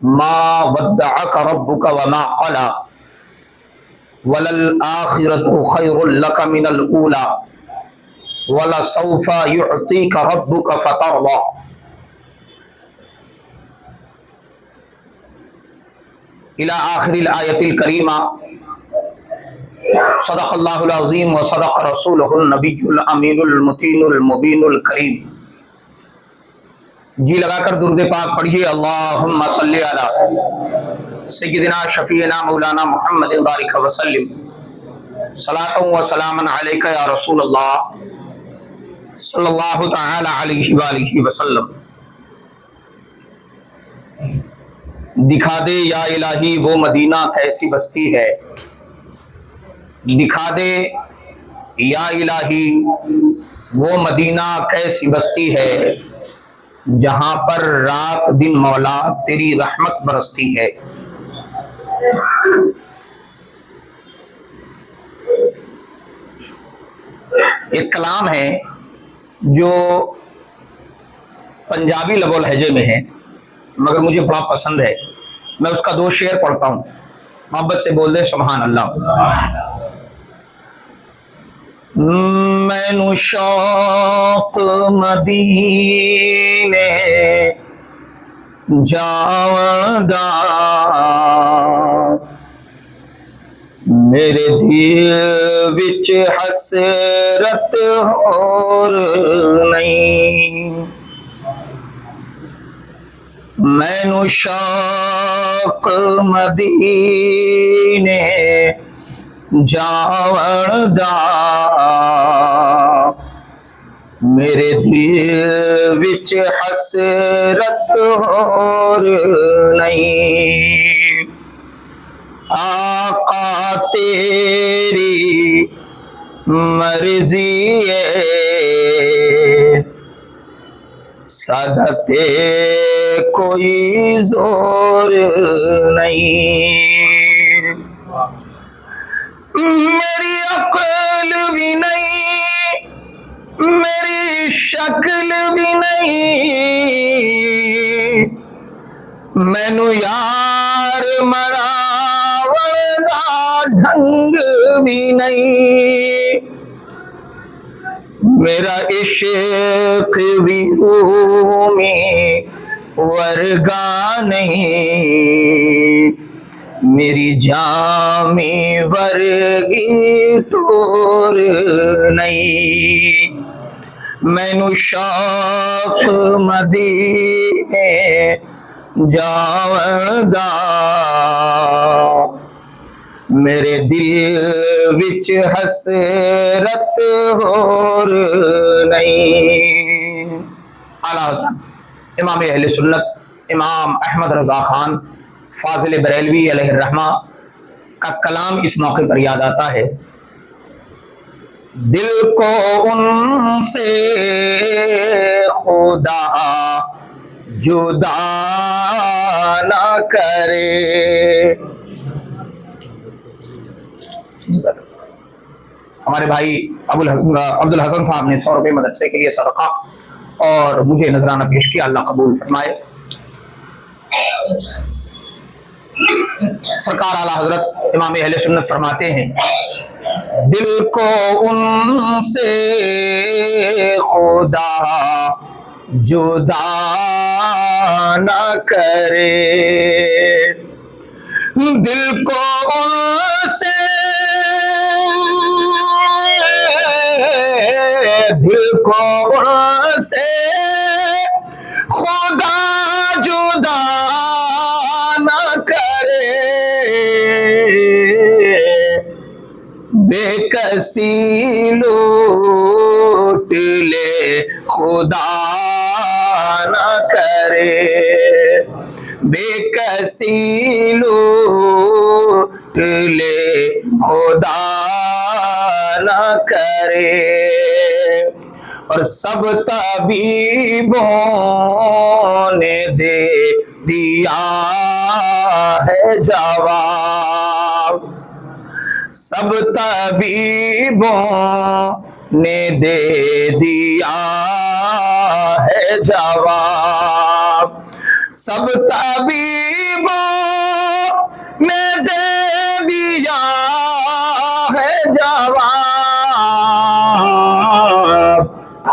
ما ودعك ربك وما قلى وللآخرة خير لك من الأولى ولسوف يعطيك ربك فترضى. الى آخر الآیت الکریمہ. صدق اللہ العظیم و صدق رسولہ النبی الامین المتین المبین الکریم. جی لگا کر درود پاک پڑھیے. اللہم صلی علی سیدنا شفیعنا مولانا محمد بارک وسلم. صلاۃ و سلام علیک یا رسول اللہ صلی اللہ تعالی علیہ وآلہ وسلم. دکھا دے یا الہی وہ مدینہ کیسی بستی ہے، دکھا دے یا الہی وہ مدینہ کیسی بستی ہے، جہاں پر رات دن مولا تیری رحمت برستی ہے. ایک کلام ہے جو پنجابی لب و لہجے میں ہے مگر مجھے بڑا پسند ہے. میں اس کا 2 شعر پڑھتا ہوں. محبت سے بول دے سبحان اللہ. مینو شوق مدینے جاوندا، میرے دل وچ حسرت ہور نہیں. مینو شوق مدینے جاون دا، میرے دل وچ حسرت ہور نہیں. آقا تیری مرضی ہے، صدقے کوئی زور نہیں. میری عقل بھی نہیں، میری شکل بھی نہیں، مینو یار مراون دا ڈھنگ بھی نہیں. میرا عشق بھی رومی ورگا نہیں، میری جامی ورگی ٹور نہیں. مینو شوق مدینے جاوندا، میرے دل وچ حسرت ہور نہیں. اعلیٰ حضرت امام اہل سنت امام احمد رضا خان فاضل بریلوی علیہ الرحمہ کا کلام اس موقع پر یاد آتا ہے. دل کو ان سے خدا جدا نہ کرے. ہمارے بھائی عبد الحسن صاحب نے 100 روپے مدرسے کے لیے صدقہ اور مجھے نذرانہ پیش کیا. اللہ قبول فرمائے. سرکار اعلیٰ حضرت امام اہل سنت فرماتے ہیں دل کو ان سے خدا جدا نہ کرے. دل کو ان سے دل کو ان سے خدا جدا نہ کرے. بے کسی لوٹ لے خدا نہ کرے. بے کسی لوٹ لے خدا نہ کرے. اور سب طبیبوں نے دے دیا ہے جواب. سب طبیبوں نے دے دیا ہے جواب. سب طبیبوں نے دے دیا ہے جواب،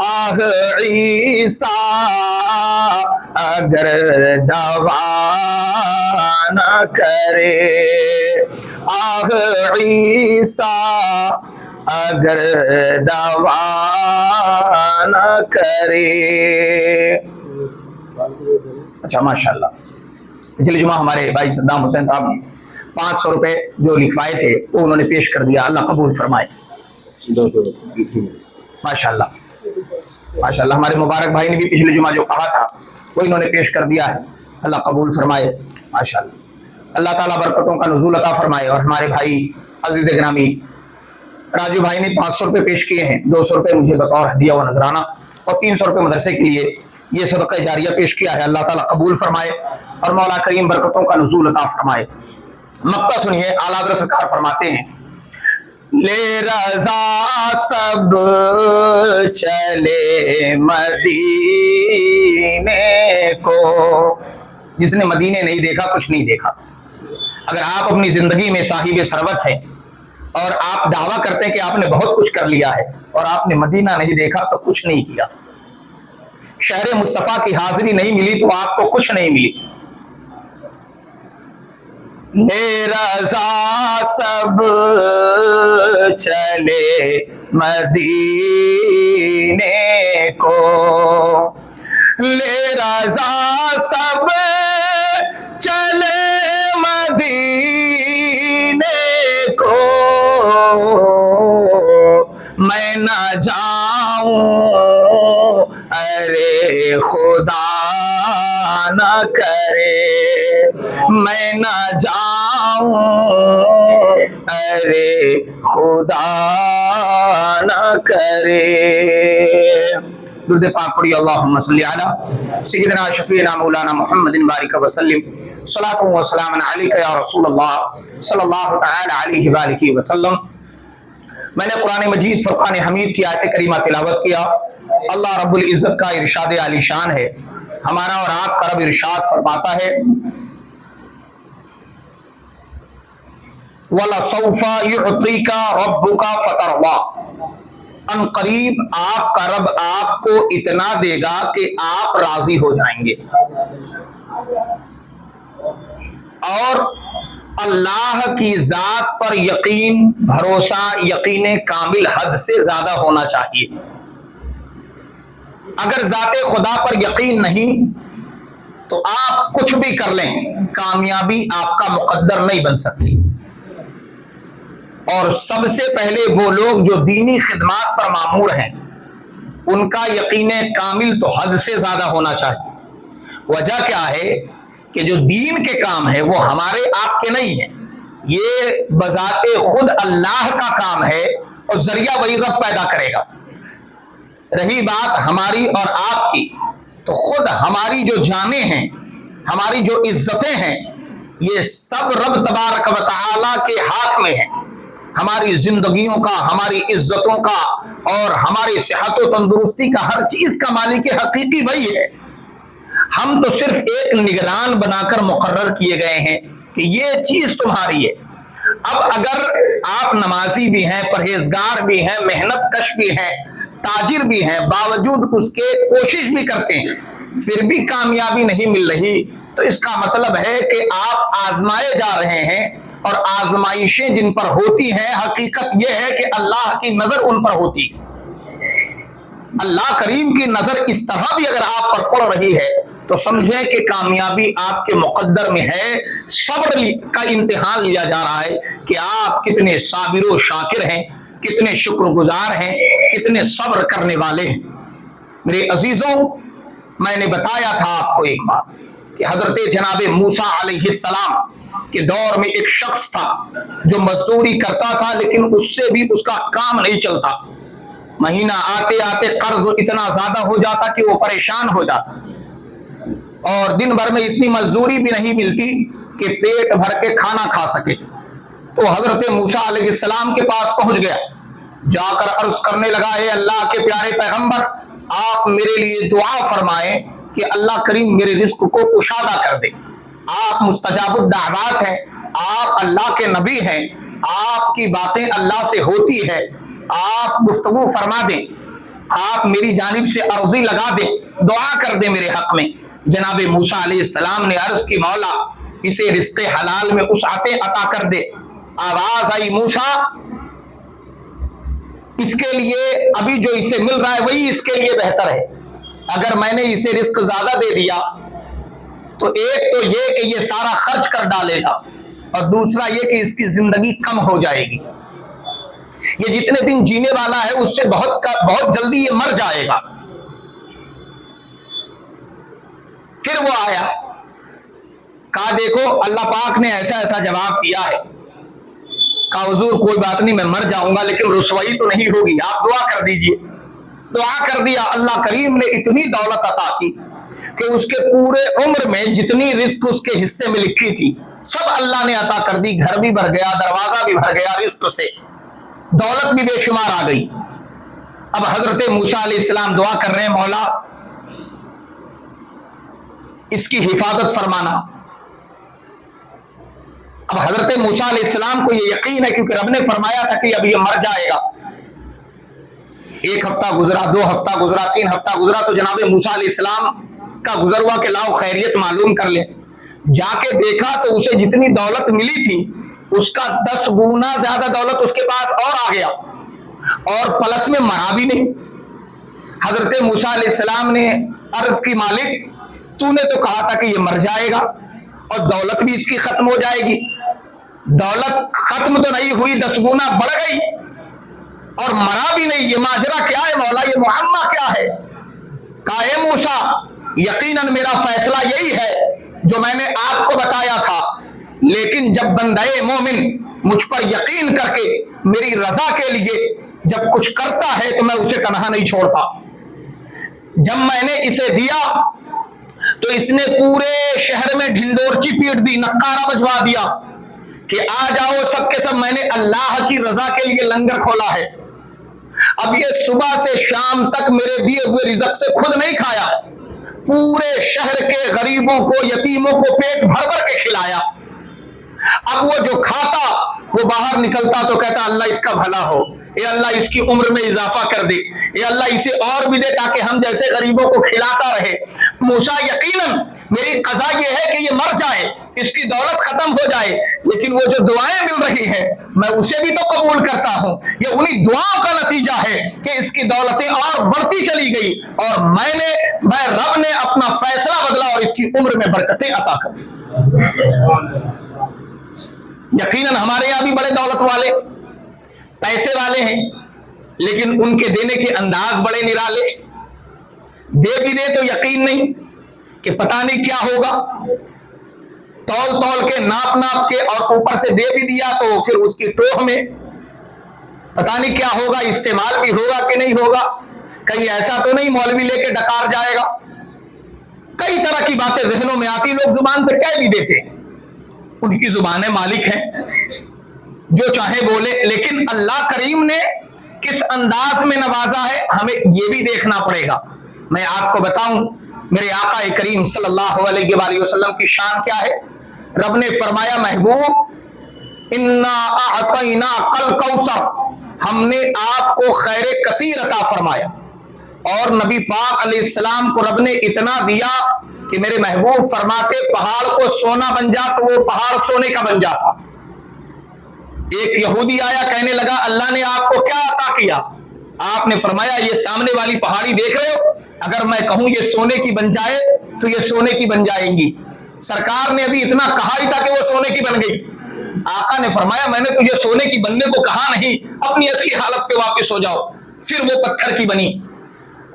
آہ عیسیٰ اگر دوا نہ کرے، آہ عیسیٰ اگر دوا نہ کرے۔ اچھا ماشاءاللہ، پچھلے جمعہ ہمارے بھائی صدام حسین صاحب نے 500 روپے جو لکھوائے تھے وہ انہوں نے پیش کر دیا، اللہ قبول فرمائے۔ ماشاءاللہ ماشاءاللہ، ہمارے مبارک بھائی نے بھی پچھلے جمعہ جو کہا تھا وہ انہوں نے پیش کر دیا ہے، اللہ قبول فرمائے۔ ماشاءاللہ، اللہ تعالیٰ برکتوں کا نزول عطا فرمائے۔ اور ہمارے بھائی عزیز گرامی راجو بھائی نے 500 روپے پیش کیے ہیں، 200 روپے مجھے بطور ہدیہ و نذرانہ اور 300 روپے مدرسے کے لیے یہ صدقہ جاریہ پیش کیا ہے، اللہ تعالیٰ قبول فرمائے اور مولا کریم برکتوں کا نزول عطا فرمائے۔ مقطع سنیے، اعلیٰ حضرت سرکار فرماتے ہیں، لے رضا سب چلے مدینے کو، جس نے مدینے نہیں دیکھا کچھ نہیں دیکھا۔ اگر آپ اپنی زندگی میں صاحب ثروت ہیں اور آپ دعویٰ کرتے ہیں کہ آپ نے بہت کچھ کر لیا ہے اور آپ نے مدینہ نہیں دیکھا تو کچھ نہیں کیا، شہر مصطفیٰ کی حاضری نہیں ملی تو آپ کو کچھ نہیں ملی۔ لے رضا سب چلے مدینے کو، لے رضا سب چلے مدینے کو، میں نہ جاؤں ارے خدا نہ کرے، میں نہ جاؤں ارے خدا نہ کرے۔ درود پاک پڑھی، اللہم صلی علی سیدنا شفیعنا مولانا محمد بارک وسلم، صلاۃ و سلام علیک یا رسول اللہ صلی اللہ تعالی علیہ وآلہ وسلم۔ میں نے قرآن مجید فرقان حمید کی آیت کریمہ تلاوت کیا۔ اللہ رب العزت کا ارشاد عالی شان ہے، ہمارا اور آپ کا رب ارشاد فرماتا ہے، وَلَسَوْفَ يُعْطِيكَ رَبُّكَ فَتَرْضَىٰ، ان قریب آپ کا رب آپ کو اتنا دے گا کہ آپ راضی ہو جائیں گے۔ اور اللہ کی ذات پر یقین، بھروسہ، یقین کامل حد سے زیادہ ہونا چاہیے۔ اگر ذات خدا پر یقین نہیں تو آپ کچھ بھی کر لیں، کامیابی آپ کا مقدر نہیں بن سکتی۔ اور سب سے پہلے وہ لوگ جو دینی خدمات پر مامور ہیں، ان کا یقین کامل تو حد سے زیادہ ہونا چاہیے۔ وجہ کیا ہے کہ جو دین کے کام ہے وہ ہمارے آپ کے نہیں ہیں، یہ بذات خود اللہ کا کام ہے اور ذریعہ وہی رب پیدا کرے گا۔ رہی بات ہماری اور آپ کی، تو خود ہماری جو جانیں ہیں، ہماری جو عزتیں ہیں، یہ سب رب تبارک و تعالی کے ہاتھ میں ہیں۔ ہماری زندگیوں کا، ہماری عزتوں کا اور ہماری صحت و تندرستی کا، ہر چیز کا مالک حقیقی وہی ہے۔ ہم تو صرف ایک نگران بنا کر مقرر کیے گئے ہیں کہ یہ چیز تمہاری ہے۔ اب اگر آپ نمازی بھی ہیں، پرہیزگار بھی ہیں، محنت کش بھی ہیں، تاجر بھی ہیں، باوجود اس کے کوشش بھی کرتے ہیں، پھر بھی کامیابی نہیں مل رہی، تو اس کا مطلب ہے کہ آپ آزمائے جا رہے ہیں، اور آزمائشیں جن پر ہوتی ہیں، حقیقت یہ ہے کہ اللہ کی نظر ان پر ہوتی۔ اللہ کریم کی نظر اس طرح بھی اگر آپ پر پڑ رہی ہے تو سمجھیں کہ کامیابی آپ کے مقدر میں ہے۔ صبر کا امتحان لیا جا رہا ہے کہ آپ کتنے صابر و شاکر ہیں، کتنے شکر گزار ہیں، کتنے صبر کرنے والے ہیں۔ میرے عزیزوں، میں نے بتایا تھا آپ کو ایک بات کہ حضرت جناب موسیٰ علیہ السلام کے دور میں ایک شخص تھا جو مزدوری کرتا تھا، لیکن اس سے بھی اس کا کام نہیں چلتا۔ مہینہ آتے آتے قرض اتنا زیادہ ہو جاتا کہ وہ پریشان ہو جاتا، اور دن بھر میں اتنی مزدوری بھی نہیں ملتی کہ پیٹ بھر کے کھانا کھا سکے۔ تو حضرت موسیٰ علیہ السلام کے پاس پہنچ گیا، جا کر عرض کرنے لگا، اے اللہ کے پیارے پیغمبر، آپ میرے لیے دعا فرمائیں کہ اللہ کریم میرے رزق کو کشادہ کر دے۔ آپ مستجاب الدعوات ہیں، آپ اللہ کے نبی ہیں، آپ کی باتیں اللہ سے ہوتی ہے، آپ گفتگو فرما دیں، آپ میری جانب سے عرضی لگا دیں، دعا کر دیں میرے حق میں۔ جناب موسیٰ علیہ السلام نے عرض کی مولا اسے رزق حلال میں وسعتیں عطا کر دے۔ آواز آئی موسیٰ اس کے لیے ابھی جو اسے مل رہا ہے وہی اس کے لیے بہتر ہے، اگر میں نے اسے رزق زیادہ دے دیا تو ایک تو یہ کہ یہ سارا خرچ کر ڈالے گا، اور دوسرا یہ کہ اس کی زندگی کم ہو جائے گی، یہ جتنے دن جینے والا ہے اس سے بہت جلدی یہ مر جائے گا۔ پھر وہ آیا، کہا دیکھو اللہ پاک نے ایسا ایسا جواب دیا ہے، کہا حضور کوئی بات نہیں میں مر جاؤں گا لیکن رسوائی تو نہیں ہوگی، آپ دعا کر دیجئے۔ دعا کر دیا، اللہ کریم نے اتنی دولت عطا کی کہ اس کے پورے عمر میں جتنی رزق اس کے حصے میں لکھی تھی سب اللہ نے عطا کر دی، گھر بھی بھر گیا، دروازہ بھی بھر گیا رزق سے، دولت بھی بے شمار آ گئی۔ اب حضرت موسیٰ علیہ السلام دعا کر رہے ہیں مولا اس کی حفاظت فرمانا۔ اب حضرت موسیٰ علیہ السلام کو یہ یقین ہے کیونکہ رب نے فرمایا تھا کہ اب یہ مر جائے گا۔ ایک ہفتہ گزرا، 2 ہفتہ گزرا، 3 ہفتہ گزرا تو جناب موسیٰ علیہ السلام کا گزر ہوا کہ لاؤ خیریت معلوم کر لیں۔ جا کے دیکھا تو اسے جتنی دولت ملی تھی اس کا 10 گنا زیادہ دولت اس کے پاس اور آ گیا، اور پلس میں مرا بھی نہیں۔ حضرت موسیٰ علیہ السلام نے عرض کی مالک تو نے تو کہا تھا کہ یہ مر جائے گا اور دولت بھی اس کی ختم ہو جائے گی، دولت ختم تو نہیں ہوئی 10 گنا بڑھ گئی اور مرا بھی نہیں، یہ ماجرا کیا ہے مولا، یہ معمہ کیا ہے؟ کہا اے موسیٰ یقیناً میرا فیصلہ یہی ہے جو میں نے آپ کو بتایا تھا، لیکن جب بندہ مومن مجھ پر یقین کر کے میری رضا کے لیے جب کچھ کرتا ہے تو میں اسے تنہا نہیں چھوڑتا۔ جب میں نے اسے دیا تو اس نے پورے شہر میں ڈھنڈورچی پیٹ دی، نقارہ بجوا دیا کہ آ جاؤ سب کے سب میں نے اللہ کی رضا کے لیے لنگر کھولا ہے۔ اب یہ صبح سے شام تک میرے دیے ہوئے رزق سے خود نہیں کھایا، پورے شہر کے غریبوں کو یتیموں کو پیٹ بھر بھر کے کھلایا۔ اب وہ جو کھاتا وہ باہر نکلتا تو کہتا اللہ اس کا بھلا ہو، اے اللہ اس کی عمر میں اضافہ کر دے، اے اللہ اسے اور بھی دے تاکہ ہم جیسے غریبوں کو کھلاتا رہے۔ موسیٰ یقیناً میری قضا یہ ہے کہ یہ مر جائے، اس کی دولت ختم ہو جائے، لیکن وہ جو دعائیں مل رہی ہیں میں اسے بھی تو قبول کرتا ہوں، یہ انہی دعاؤں کا نتیجہ ہے کہ اس کی دولتیں اور بڑھتی چلی گئی اور میں رب نے اپنا فیصلہ بدلا اور اس کی عمر میں برکتیں عطا کر دی۔ یقیناً ہمارے یہاں بھی بڑے دولت والے پیسے والے ہیں، لیکن ان کے دینے کے انداز بڑے نرالے، دے بھی دے تو یقین نہیں کہ پتہ نہیں کیا ہوگا، تول کے ناپ کے اور اوپر سے دے بھی دیا تو پھر اس کی ٹوہ میں پتہ نہیں کیا ہوگا، استعمال بھی ہوگا کہ نہیں ہوگا، کہیں ایسا تو نہیں مولوی لے کے ڈکار جائے گا۔ کئی طرح کی باتیں ذہنوں میں آتی، لوگ زبان سے کہہ بھی دیتے ہیں، ان کی زبانیں مالک ہیں جو چاہے بولے، لیکن اللہ کریم نے کس انداز میں نوازا ہے ہمیں یہ بھی دیکھنا پڑے گا۔ میں آپ کو بتاؤں میرے آقا کریم صلی اللہ علیہ وآلہ وسلم کی شان کیا ہے۔ رب نے فرمایا محبوب انا اعطیناک الکوثر، ہم نے آپ کو خیر کثیر عطا فرمایا، اور نبی پاک علیہ السلام کو رب نے اتنا دیا کہ میرے محبوب فرماتے پہاڑ کو سونا بن جا تو وہ پہاڑ سونے کا بن جاتا۔ ایک یہودی آیا کہنے لگا اللہ نے آپ کو کیا عطا کیا؟ آپ نے فرمایا یہ سامنے والی پہاڑی دیکھ رہے ہو، اگر میں کہوں یہ سونے کی بن جائے تو یہ سونے کی بن جائیں گی۔ سرکار نے ابھی اتنا کہا ہی تھا کہ وہ سونے کی بن گئی۔ آقا نے فرمایا میں نے تجھے سونے کی بننے کو کہا نہیں، اپنی اصلی حالت پہ واپس ہو جاؤ۔ پھر وہ پتھر کی بنی۔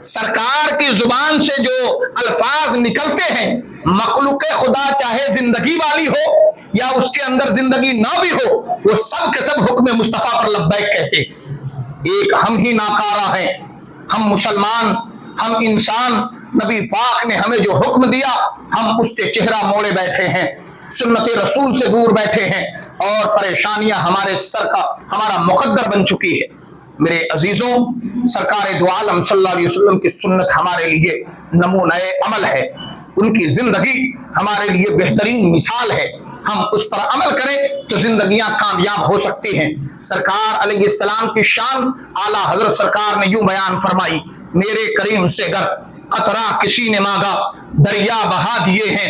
سرکار کی زبان سے جو الفاظ نکلتے ہیں، مخلوق خدا چاہے زندگی والی ہو یا اس کے اندر زندگی نہ بھی ہو، وہ سب کے سب حکم مصطفیٰ پر لبیک کہتے ہیں۔ ایک ہم ہی ناکارہ ہیں، ہم مسلمان، ہم انسان، نبی پاک نے ہمیں جو حکم دیا ہم اس سے چہرہ موڑے بیٹھے ہیں، سنت رسول سے دور بیٹھے ہیں، اور پریشانیاں ہمارے سر کا ہمارا مقدر بن چکی ہے۔ میرے عزیزوں، سرکار دو عالم صلی اللہ علیہ وسلم کی سنت ہمارے لیے نمونہ عمل ہے، ان کی زندگی ہمارے لیے بہترین مثال ہے۔ ہم اس پر عمل کریں تو زندگیاں کامیاب ہو سکتی ہیں۔ سرکار علیہ السلام کی شان اعلیٰ حضرت سرکار نے یوں بیان فرمائی، میرے کریم سے گر قطرہ کسی نے مانگا، دریا بہا دیے ہیں،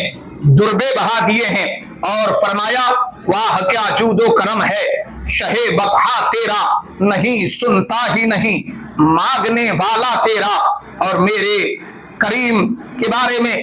دربے بہا دیے ہیں، اور فرمایا واہ کیا جود و کرم ہے، شہ بطحا تیرا نہیں سنتا ہی نہیں، مانگنے والا تیرا۔ اور میرے کریم کے بارے میں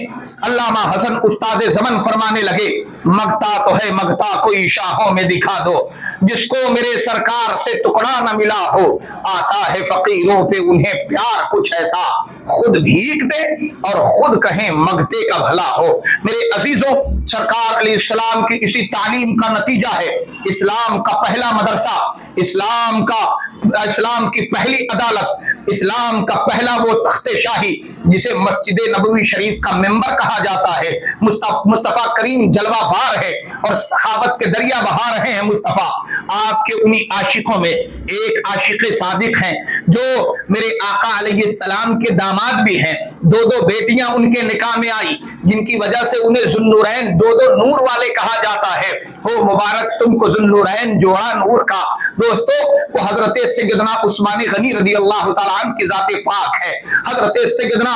علامہ حسن استاد زمن فرمانے لگے، مگتا تو ہے مگتا کوئی شاہوں میں دکھا دو، جس کو میرے سرکار سے ٹکڑا نہ ملا ہو، آتا ہے فقیروں پہ انہیں پیار کچھ ایسا، خود بھیک دے اور خود کہیں مگتے کا بھلا ہو۔ میرے عزیزوں، سرکار علیہ السلام کی اسی تعلیم کا نتیجہ ہے اسلام کا پہلا مدرسہ، اسلام کی پہلی عدالت، اسلام کا پہلا وہ تخت شاہی جسے مسجد نبوی شریف کا ممبر کہا جاتا ہے۔ مصطفیٰ کریم جلوہ بار ہے اور سخاوت کے دریا بہا رہے ہیں مصطفیٰ۔ آپ کے انہی عاشقوں میں ایک عاشق صادق ہیں جو میرے آقا علیہ السلام کے داماد بھی ہیں، دو بیٹیاں ان کے نکاح میں آئی جن کی وجہ سے انہیں ذوالنورین، دو نور والے کہا جاتا ہے۔ ہو مبارک تم کو ذوالنورین جوڑا نور کا۔ دوستو، وہ حضرت سیدنا عثمان غنی رضی اللہ تعالیٰ عنہ کی ذات پاک ہے۔ حضرت سیدنا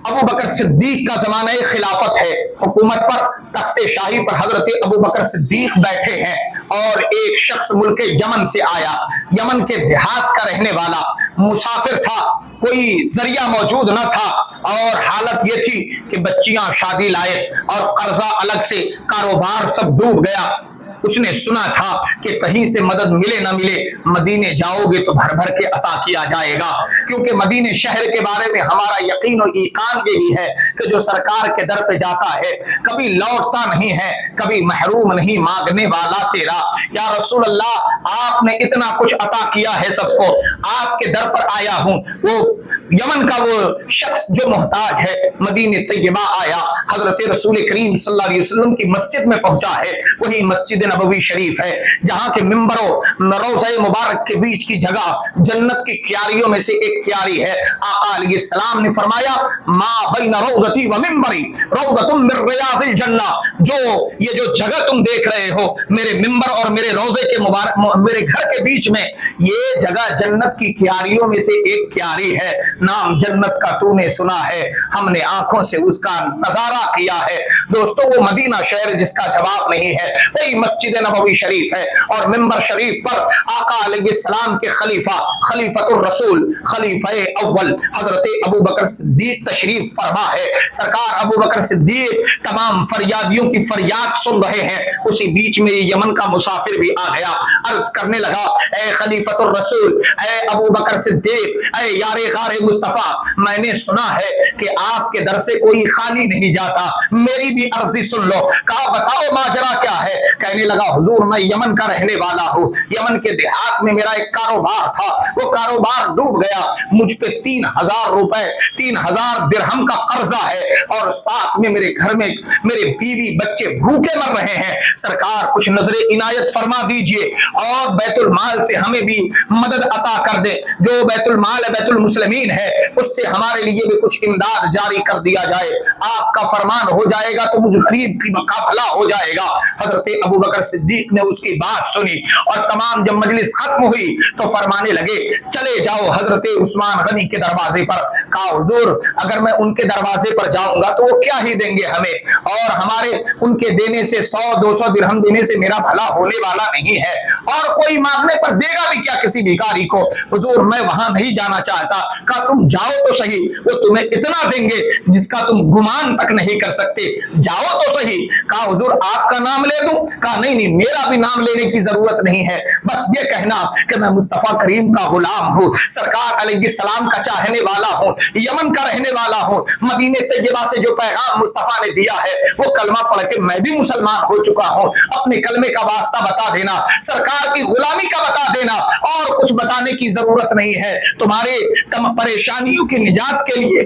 ابو بکر صدیق کا زمانہ خلافت ہے، حکومت پر تخت شاہی پر حضرت ابو بکر صدیق بیٹھے ہیں، اور ایک شخص ملک یمن سے آیا، یمن کے دیہات کا رہنے والا، مسافر تھا، کوئی ذریعہ موجود نہ تھا، اور حالت یہ تھی کہ بچیاں شادی لائق اور قرضہ الگ سے، کاروبار سب ڈوب گیا۔ اس نے سنا تھا کہ کہیں سے مدد ملے نہ ملے مدینے جاؤ گے تو بھر بھر کے عطا کیا جائے گا، کیونکہ مدینے شہر کے بارے میں ہمارا یقین و ایقان یہی ہے کہ جو سرکار کے در پہ جاتا ہے کبھی لوٹتا نہیں ہے، کبھی محروم نہیں، مانگنے والا تیرا۔ یا رسول اللہ، آپ نے اتنا کچھ عطا کیا ہے سب کو، آپ کے در پر آیا ہوں۔ وہ یمن کا وہ شخص جو محتاج ہے مدینہ طیبہ آیا، حضرت رسول کریم صلی اللہ علیہ وسلم کی مسجد میں پہنچا ہے، وہی مسجد نبوی شریف ہے جہاں کے ممبر و روضہ مبارک کے بیچ کی جگہ جنت کی کیاریوں میں سے ایک کیاری ہے۔ آقا علیہ السلام نے فرمایا ما بین روضتی و ممبری روضۃ من ریاض الجنہ، یہ جو جگہ تم دیکھ رہے ہو میرے ممبر اور میرے روضے کے مبارک، میرے گھر کے بیچ میں، یہ جگہ جنت کی کیاریوں میں سے ایک کیاری ہے۔ نام جنت کا تو نے سنا ہے، ہم نے آنکھوں سے اس کا نظارہ کیا ہے۔ دوستو، وہ مدینہ شہر جس کا جواب نہیں ہے وہی مسجد نبوی شریف ہے، اور ممبر شریف پر آقا علیہ السلام کے خلیفہ، خلیفۃ الرسول، خلیفہ اول حضرت ابو بکر صدیق تشریف فرما ہے۔ سرکار ابو بکر صدیق تمام فریادیوں کی فریاد سن رہے ہیں، اسی بیچ میں یمن کا مسافر بھی آ گیا، عرض کرنے لگا اے خلیفۃ الرسول، اے ابو بکر صدیق، اے یار غار مصطفیٰ، میں نے سنا ہے کہ آپ کے در سے کوئی خالی نہیں جاتا، میری بھی عرضی سن لو۔ کہا بتاؤ ماجرا کیا ہے؟ کہنے لگا حضور میں یمن کا رہنے والا ہوں، یمن کے دیہات میں میرا ایک کاروبار تھا، وہ کاروبار ڈوب گیا، مجھ پہ 3000 روپے 3000 درہم کا قرضہ ہے، اور ساتھ میں میرے گھر میں میرے بیوی بچے بھوکے مر رہے ہیں، سرکار کچھ نظر عنایت فرما دیجئے اور بیت المال سے ہمیں بھی مدد عطا کر دے، جو بیت المال ہے بیت المسلمین ہے، اس سے ہمارے لیے بھی کچھ امداد جاری کر دیا جائے، آپ کا فرمان ہو جائے گا تو مجھ غریب کی کا بھلا ہو جائے گا۔ حضرت ابو بکر صدیق نے اس کی بات سنی، اور تمام جب مجلس ختم ہوئی تو فرمانے لگے چلے جاؤ حضرت عثمان غنی کے دروازے پر۔ کہا حضور اگر میں ان کے دروازے پر جاؤں گا تو وہ کیا ہی دیں گے ہمیں، اور ہمارے ان کے دینے سے 100-200 درہم دینے سے میرا بھلا ہونے والا نہیں ہے، اور کوئی مانگنے پر دے گا بھی کیا کسی بھیکاری کو؟ حضور میں وہاں نہیں جانا چاہتا۔ کہا تم جاؤ تو صحیح، وہ تمہیں اتنا دیں گے جس کا تم گمان تک نہیں کر سکتے، جاؤ تو صحیح۔ کہا حضور آپ کا نام لے دوں؟ کہا نہیں میرا بھی نام لینے کی ضرورت نہیں ہے، بس یہ کہنا کہ میں مصطفیٰ کریم کا غلام ہوں، سرکار علیہ السلام کا چاہنے والا ہوں، یمن کا رہنے والا ہوں، مدینہ طیبہ سے جو پیغام مصطفیٰ نے دیا ہے وہ کلمہ پڑھ کے میں بھی مسلمان ہو چکا ہوں، اپنے کلمے کا واسطہ بتا دینا، سرکار کی غلامی کا بتا دینا، اور کچھ بتانے کی ضرورت نہیں ہے، تمہارے پریشانیوں کی نجات کے لیے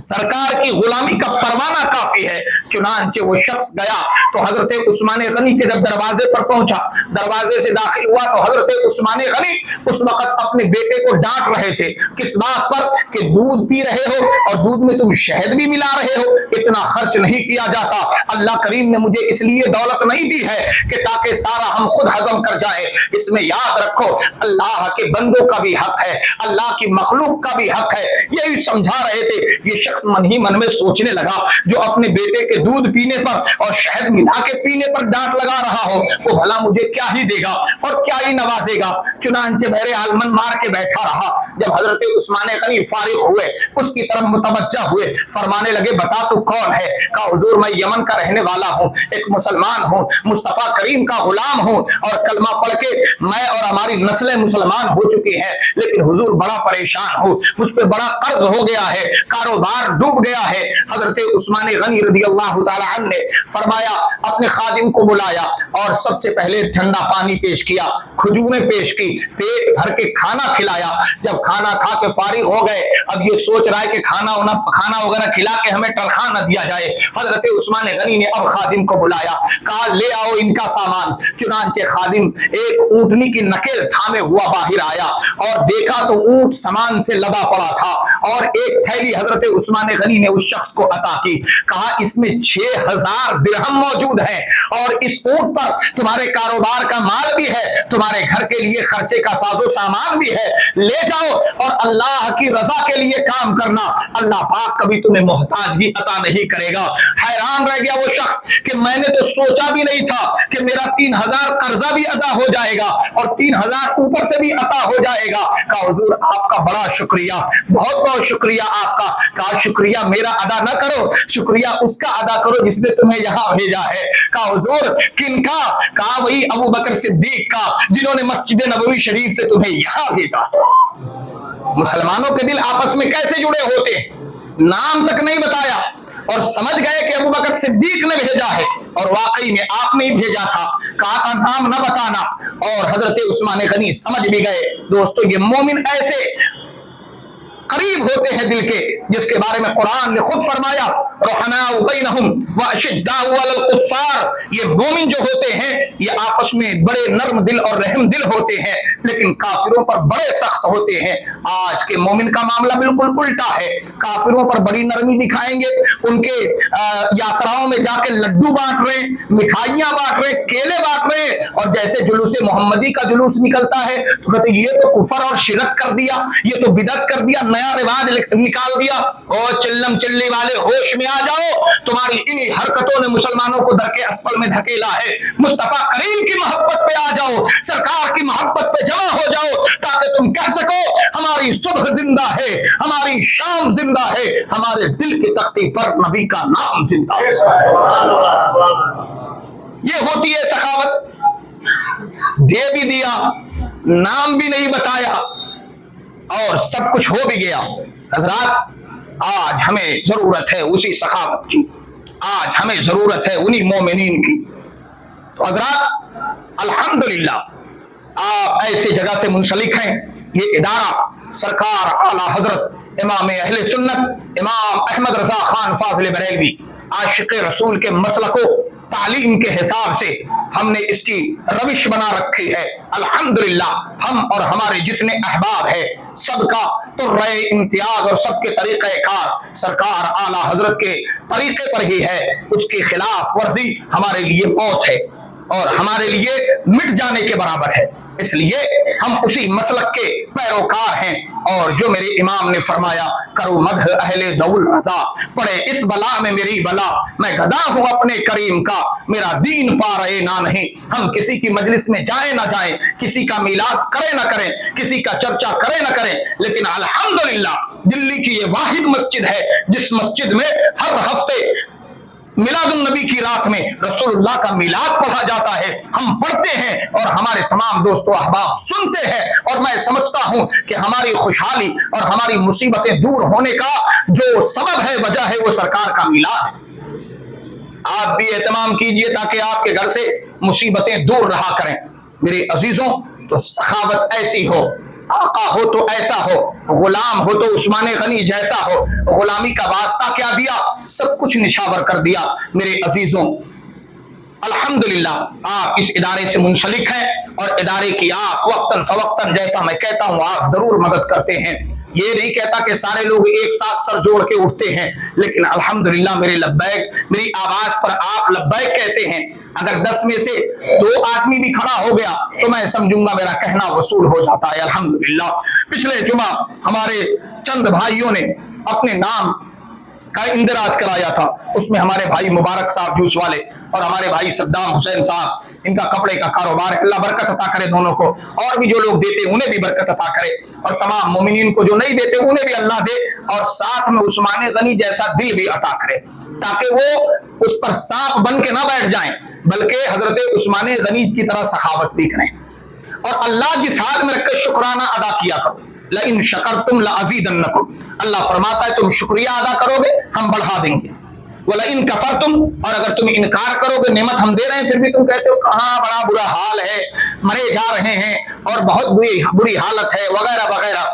سرکار کی غلامی کا پروانہ کافی ہے۔ چنانچہ وہ شخص گیا تو حضرت عثمان غنی کے جب دروازے پر پہنچا، دروازے سے داخل ہوا تو حضرت عثمان غنی اس وقت اپنے بیٹے کو ڈانٹ رہے تھے، کس بات پر کہ دودھ پی رہے ہو اور دودھ میں تم شہد بھی ملا رہے ہو، اتنا خرچ نہیں کیا جاتا، اللہ کریم نے مجھے اس لیے دولت نہیں دی ہے کہ تاکہ سارا ہم خود ہضم کر جائے۔ اس میں یاد رکھو اللہ کے بندوں کا بھی حق ہے، اللہ کی مخلوق کا بھی حق ہے، یہی سمجھا رہے تھے۔ یہ شخص من ہی من میں سوچنے لگا جو اپنے بیٹے کے دودھ پینے پر اور شہد ملا کے پینے پر ڈانٹ لگا رہا ہو وہ بھلا مجھے کیا ہی دے گا اور کیا ہی نوازے گا۔ چنانچہ بہر حال من مار کے بیٹھا رہا۔ جب حضرت عثمان غنی فارغ ہوئے اس کی طرف متوجہ ہوئے، فرمانے لگے بتا تو کون ہے؟ کہا حضور میں یمن کا رہنے والا ہوں، ایک مسلمان ہوں، مصطفیٰ کریم کا غلام ہوں اور کلمہ پڑھ کے میں اور ہماری نسلیں مسلمان ہو چکی ہیں، لیکن حضور بڑا پریشان ہوں، مجھ پہ بڑا قرض ہو گیا ہے، کاروبار ڈوب گیا ہے۔ حضرت عثمان غنی رضی اللہ تعالی عنہ نے فرمایا اپنے خادم کو بلایا اور سب سے پہلے ٹھنڈا پانی پیش کیا، کھجوریں پیش کی، پیٹ بھر کے کھانا کھلایا۔ جب کھانا کھا کے فارغ ہو گئے اب یہ سوچ رہا ہے کہ کھانا وغیرہ کھلا کے ہمیں تنخواہ نہ دیا جائے۔ حضرت عثمان غنی نے اب خادم کو بلایا، کہا لے آؤ ان کا سامان۔ چنانچہ خادم ایک اونٹنی کی نکیل تھامے ہوا باہر آیا اور دیکھا تو اونٹ سامان سے لدا پڑا تھا اور ایک تھیلی حضرت عثمان غنی نے اس شخص کو عطا کی۔ کہا اس میں 6000 درہم موجود ہے اور اس اونٹ پر تمہارے کاروبار کا مال بھی ہے، تمہارے گھر کے لیے خرچے کا ساز و سامان بھی ہے، لے جاؤ اور اللہ کی رضا کے لیے کام کرنا، اللہ پاک کبھی تمہیں محتاجگی عطا نہیں کرے گا۔ حیران رہ گیا وہ شخص کہ میں نے تو سوچا بھی نہیں تھا کہ میرا 3000 قرضہ بھی ادا ہو جائے گا اور 3000 اوپر سے بھی عطا ہو جائے گا۔ کہا حضور آپ کا بڑا شکریہ، بہت بہت شکریہ آپ کا۔ کہا شکریہ میرا ادا نہ کرو، شکریہ اس کا ادا کرو جس نے تمہیں یہاں بھیجا ہے۔ کہا حضور کن کا؟ کہا وہی ابو بکر صدیق کا جنہوں نے مسجد نبوی شریف سے تمہیں یہاں بھیجا۔ مسلمانوں کے دل آپس میں کیسے جڑے ہوتے ہیں، نام تک نہیں بتایا اور سمجھ گئے کہ ابو بکر صدیق نے بھیجا ہے اور واقعی میں آپ نے ہی بھیجا تھا، کہا تھا نام نہ بتانا اور حضرت عثمان غنی سمجھ بھی گئے۔ دوستو یہ مومن ایسے قریب ہوتے ہیں دل کے جس کے بارے میں قرآن نے خود فرمایا رحماء بینہم واشداء علی الکفار، یہ مومن جو ہوتے ہیں یہ آپس میں بڑے نرم دل اور رحم دل ہوتے ہیں لیکن کافروں پر بڑے سخت ہوتے ہیں۔ آج کے مومن کا معاملہ بالکل الٹا ہے، کافروں پر بڑی نرمی دکھائیں گے، ان کے یاتراؤں میں جا کے لڈو بانٹ رہے، مٹھائیاں بانٹ رہے، کیلے بانٹ رہے اور جیسے جلوس محمدی کا جلوس نکلتا ہے تو کہتے ہیں یہ تو کفر اور شرک کر دیا، یہ تو بدعت کر دیا، نیا رواج نکال دیا۔ او چلم چلی والے ہوش میں آ جاؤ، تمہاری انہی حرکتوں نے مسلمانوں کو درکے اسفل میں دھکیلا ہے۔ مصطفیٰ کریم کی محبت پہ آ جاؤ، سرکار کی محبت پہ جمع ہو جاؤ تاکہ تم کہہ سکو ہماری صبح زندہ ہے، ہماری شام زندہ ہے، ہمارے دل کی تختی پر نبی کا نام زندہ ہے۔ یہ ہوتی ہے سخاوت، دے بھی دیا، نام بھی نہیں بتایا اور سب کچھ ہو بھی گیا۔ حضرات آج ہمیں ضرورت ہے اسی سخاوت کی، آج ہمیں ضرورت ہے انہی مومنین کی۔ تو حضرات الحمدللہ آپ ایسے جگہ سے منسلک ہیں، یہ ادارہ سرکار اعلی حضرت امام اہل سنت امام احمد رضا خان فاضل بریلوی عاشق رسول کے مسلک و تعلیم کے حساب سے ہم نے اس کی روش بنا رکھی ہے۔ الحمدللہ ہم اور ہمارے جتنے احباب ہیں سب کا ترائے امتیاز اور سب کے طریقہ کار سرکار اعلی حضرت کے طریقے پر ہی ہے، اس کی خلاف ورزی ہمارے لیے موت ہے اور ہمارے لیے مٹ جانے کے برابر ہے، اس لیے ہم اسی مسلک کے پیروکار ہیں۔ اور جو میرے امام نے فرمایا کرو مدح اہل دول رضا، پڑے اس بلا میں میری بلا، میں گدا ہوں اپنے کریم کا، میرا دین پا رہے نہ نہیں۔ ہم کسی کی مجلس میں جائیں نہ جائیں، کسی کا میلاد کریں نہ کریں، کسی کا چرچا کریں نہ کریں، لیکن الحمدللہ دلی کی یہ واحد مسجد ہے جس مسجد میں ہر ہفتے میلاد النبی کی رات میں رسول اللہ کا میلاد پڑھا جاتا ہے، ہم پڑھتے ہیں اور ہمارے تمام دوست و احباب سنتے ہیں اور میں سمجھتا ہوں کہ ہماری خوشحالی اور ہماری مصیبتیں دور ہونے کا جو سبب ہے، وجہ ہے، وہ سرکار کا میلاد ہے۔ آپ بھی اہتمام کیجئے تاکہ آپ کے گھر سے مصیبتیں دور رہا کریں۔ میرے عزیزوں تو سخاوت ایسی ہو آقا ہو تو ایسا ہو، غلام ہو تو عثمان غنی جیسا ہو، غلامی کا واسطہ کیا دیا، سب کچھ نشاور کر دیا۔ میرے عزیزوں، الحمدللہ آپ اس ادارے سے منسلک ہیں اور ادارے کی آپ وقتاً فوقتاً، جیسا میں کہتا ہوں، آپ ضرور مدد کرتے ہیں۔ یہ نہیں کہتا کہ سارے لوگ ایک ساتھ سر جوڑ کے اٹھتے ہیں، لیکن الحمدللہ میرے لبیک، میری آواز پر آپ لبیک کہتے ہیں۔ اگر 10 میں سے 2 آدمی بھی کھڑا ہو گیا تو میں سمجھوں گا میرا کہنا وصول ہو جاتا ہے، الحمدللہ۔ پچھلے جمعہ ہمارے چند بھائیوں نے اپنے نام کا اندراج کرایا تھا، اس میں ہمارے بھائی مبارک صاحب جوس والے اور ہمارے بھائی صدام حسین صاحب، ان کا کپڑے کا کاروبار ہے، اللہ برکت عطا کرے دونوں کو، اور بھی جو لوگ دیتے انہیں بھی برکت عطا کرے، اور تمام مومنین کو جو نہیں دیتے انہیں بھی اللہ دے، اور ساتھ میں عثمان غنی جیسا دل بھی عطا کرے، تاکہ وہ اس پر سانپ بن کے نہ بیٹھ جائیں بلکہ حضرت عثمان غنی کی طرح سخاوت بھی کریں، اور اللہ جس حال میں رکھ شکرانہ ادا کیا کرو۔ لئن شکرتم لازیدنکم، اللہ فرماتا ہے تم شکریہ ادا کرو گے ہم بڑھا دیں گے، وَلَئِن كَفَرْتُمْ، اور اگر تم انکار کرو گے، نعمت ہم دے رہے ہیں پھر بھی تم کہتے ہو کہاں، بڑا برا حال ہے، مرے جا رہے ہیں اور بہت بری حالت ہے وغیرہ وغیرہ،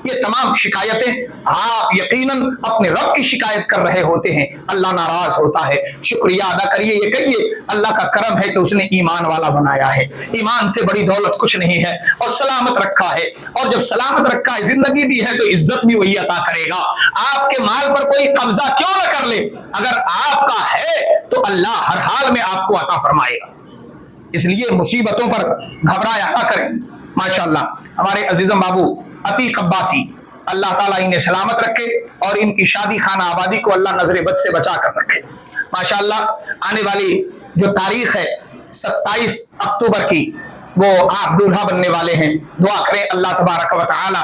یہ تمام شکایتیں آپ یقیناً اپنے رب کی شکایت کر رہے ہوتے ہیں، اللہ ناراض ہوتا ہے۔ شکریہ ادا کریے، یہ کہیے اللہ کا کرم ہے کہ اس نے ایمان والا بنایا ہے، ایمان سے بڑی دولت کچھ نہیں ہے، اور سلامت رکھا ہے، اور جب سلامت رکھا ہے، زندگی بھی ہے تو عزت بھی وہی عطا کرے گا۔ آپ کے مال پر کوئی قبضہ کیوں نہ کر لے، اگر آپ کا ہے تو اللہ ہر حال میں آپ کو عطا فرمائے گا، اس لیے مصیبتوں پر گھبرایا نہ کریں۔ ماشاءاللہ ہمارے عزیزم بابو عتیق عباسی، اللہ تعالیٰ انہیں سلامت رکھے اور ان کی شادی خانہ آبادی کو اللہ نظر بد سے بچا کر رکھے۔ ماشاءاللہ آنے والی جو تاریخ ہے 27 اکتوبر کی، وہ آپ دولہا بننے والے ہیں، دعا کریں اللہ تبارک و تعالی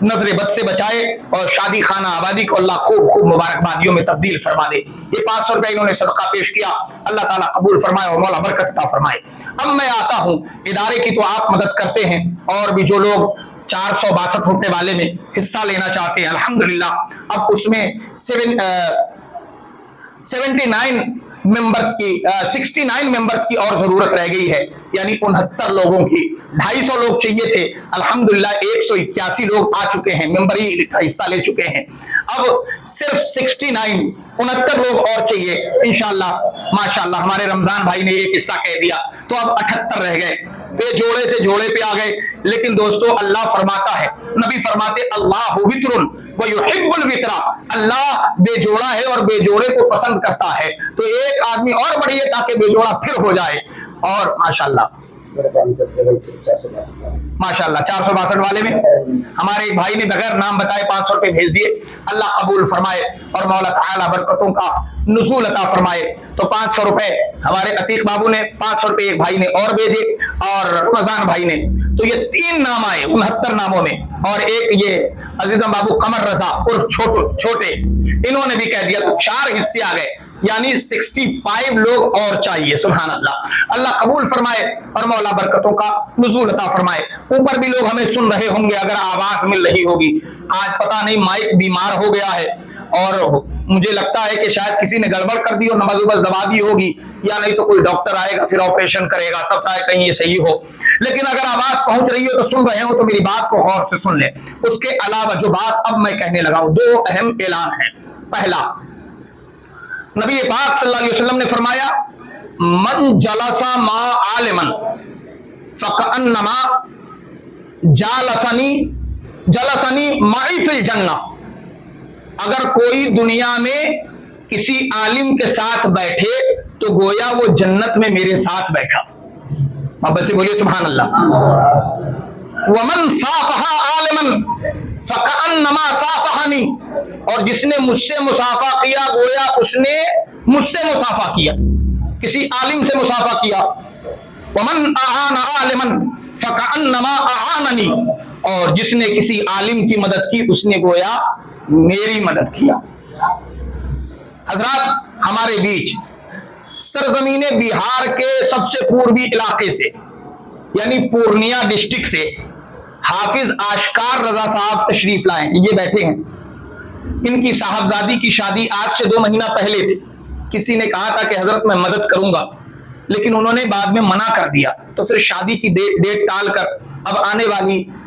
نظر بد سے بچائے اور شادی خانہ آبادی کو اللہ خوب خوب مبارکبادیوں میں تبدیل فرما دے۔ یہ 500 روپے انہوں نے صدقہ پیش کیا، اللہ تعالیٰ قبول فرمائے اور مولا برکت عطا فرمائے۔ اب میں آتا ہوں ادارے کی، تو آپ مدد کرتے ہیں، اور بھی جو لوگ 462 روپے والے میں حصہ لینا چاہتے ہیں، الحمدللہ اب اس میں 69 ممبرز کی اور ضرورت رہ گئی ہے، یعنی 69 لوگوں کی، 250 لوگ چاہیے تھے، الحمدللہ 181 لوگ آ چکے ہیں، ممبری کا حصہ لے چکے ہیں، اب صرف 69 لوگ اور چاہیے انشاءاللہ۔ ماشاءاللہ ہمارے رمضان بھائی نے ایک حصہ کہہ دیا تو اب 78 رہ گئے، بے جوڑے سے جوڑے پہ آ گئے، لیکن دوستو اللہ فرماتا ہے، نبی فرماتے اللہ وتر ویحب الوتر، اللہ بے جوڑا ہے اور بے جوڑے کو پسند کرتا ہے، تو ایک آدمی اور بڑھیے تاکہ بے جوڑا پھر ہو جائے، اور ماشاءاللہ 462 والے میں ہمارے بھائی نے بغیر نام بتائے 500 روپے بھیج دیے، اللہ قبول فرمائے اور مولا تعالی برکتوں کا نزول عطا فرمائے۔ تو 500 روپے ہمارے عتیق بابو نے، 500 روپے ایک بھائی نے اور بھیجے، اور رمضان بھائی نے، تو یہ 3 نام آئے 69 ناموں میں، اور ایک یہ عزیزم بابو قمر رضا عرف چھوٹے، انہوں نے بھی کہہ دیا، تو 4 حصے آ گئے، یعنی 65 لوگ اور چاہیے، سبحان اللہ، اللہ قبول فرمائے اور مولا برکتوں کا نزول عطا فرمائے۔ اوپر بھی لوگ ہمیں سن رہے ہوں گے، اگر آواز مل رہی ہوگی، آج پتہ نہیں مائک بیمار ہو گیا ہے، اور مجھے لگتا ہے کہ شاید کسی نے گڑبڑ کر دی ہو، نماز دبا دی ہوگی، یا نہیں تو کوئی ڈاکٹر آئے گا پھر آپریشن کرے گا، تب تک کہیں یہ صحیح ہو، لیکن اگر آواز پہنچ رہی ہو تو سن رہے ہو تو میری بات کو غور سے سن لیں۔ اس کے علاوہ جو بات اب میں کہنے لگا ہوں، 2 اہم اعلان ہیں۔ پہلا، نبی پاک صلی اللہ علیہ وسلم نے فرمایا من جلس ما عالما فکأنما جلسنی معی فی الجنہ، اگر کوئی دنیا میں کسی عالم کے ساتھ بیٹھے تو گویا وہ جنت میں میرے ساتھ بیٹھا، اب بس بولیے سبحان اللہ۔ ومن صافح عالما فکأنما صافحنی، اور جس نے مجھ سے مصافحہ کیا گویا اس نے مجھ سے مصافحہ کیا، کسی عالم سے مصافحہ کیا۔ ومن اعان عالما فکأنما اعاننی، اور جس نے کسی عالم کی مدد کی اس نے گویا میری مدد کیا۔ حضرات، ہمارے بیچ سرزمین بہار کے سب سے پوربی علاقے سے، یعنی پورنیہ ڈسٹرکٹ سے حافظ آشکار رضا صاحب تشریف لائے ہیں، یہ بیٹھے ہیں۔ ان کی صاحبزادی کی شادی آج سے 2 مہینہ پہلے تھی، کسی نے کہا تھا کہ حضرت میں مدد کروں گا، لیکن انہوں نے بعد میں منع کر دیا، تو پھر شادی کی ڈیٹ ٹال کر اب آنے والی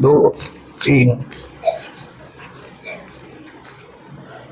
2 3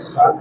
7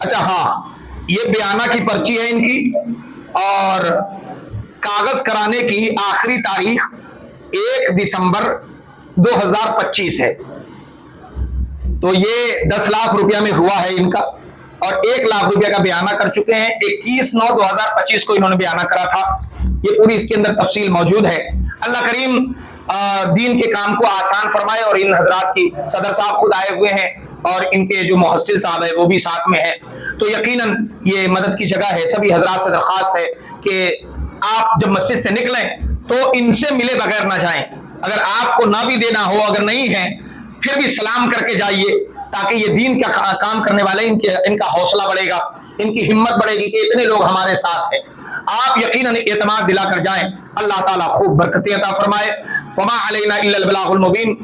اچھا ہاں، یہ بیانہ کی پرچی ہے ان کی، اور کاغذ کرانے کی آخری تاریخ 1 دسمبر 2025 ہے، تو یہ 10 لاکھ روپیہ میں ہوا ہے ان کا، اور 1 لاکھ روپیہ کا بیانہ کر چکے ہیں۔ 21/9/2025 کو انہوں نے بیانہ کرا تھا، یہ پوری اس کے اندر تفصیل موجود ہے۔ اللہ کریم دین کے کام کو آسان فرمائے، اور ان حضرات کی صدر صاحب خود آئے ہوئے ہیں، اور ان کے جو محصل صاحب ہے وہ بھی ساتھ میں ہیں، تو یقیناً یہ مدد کی جگہ ہے۔ سبھی حضرات سے درخواست ہے کہ آپ جب مسجد سے نکلیں تو ان سے ملے بغیر نہ جائیں، اگر آپ کو نہ بھی دینا ہو، اگر نہیں ہے پھر بھی سلام کر کے جائیے، تاکہ یہ دین کا کام کرنے والے ان کا حوصلہ بڑھے گا، ان کی ہمت بڑھے گی کہ اتنے لوگ ہمارے ساتھ ہیں۔ آپ یقیناً اعتماد دلا کر جائیں، اللہ تعالیٰ خوب برکتیں عطا فرمائے۔ وما علینا الا البلاغ المبین۔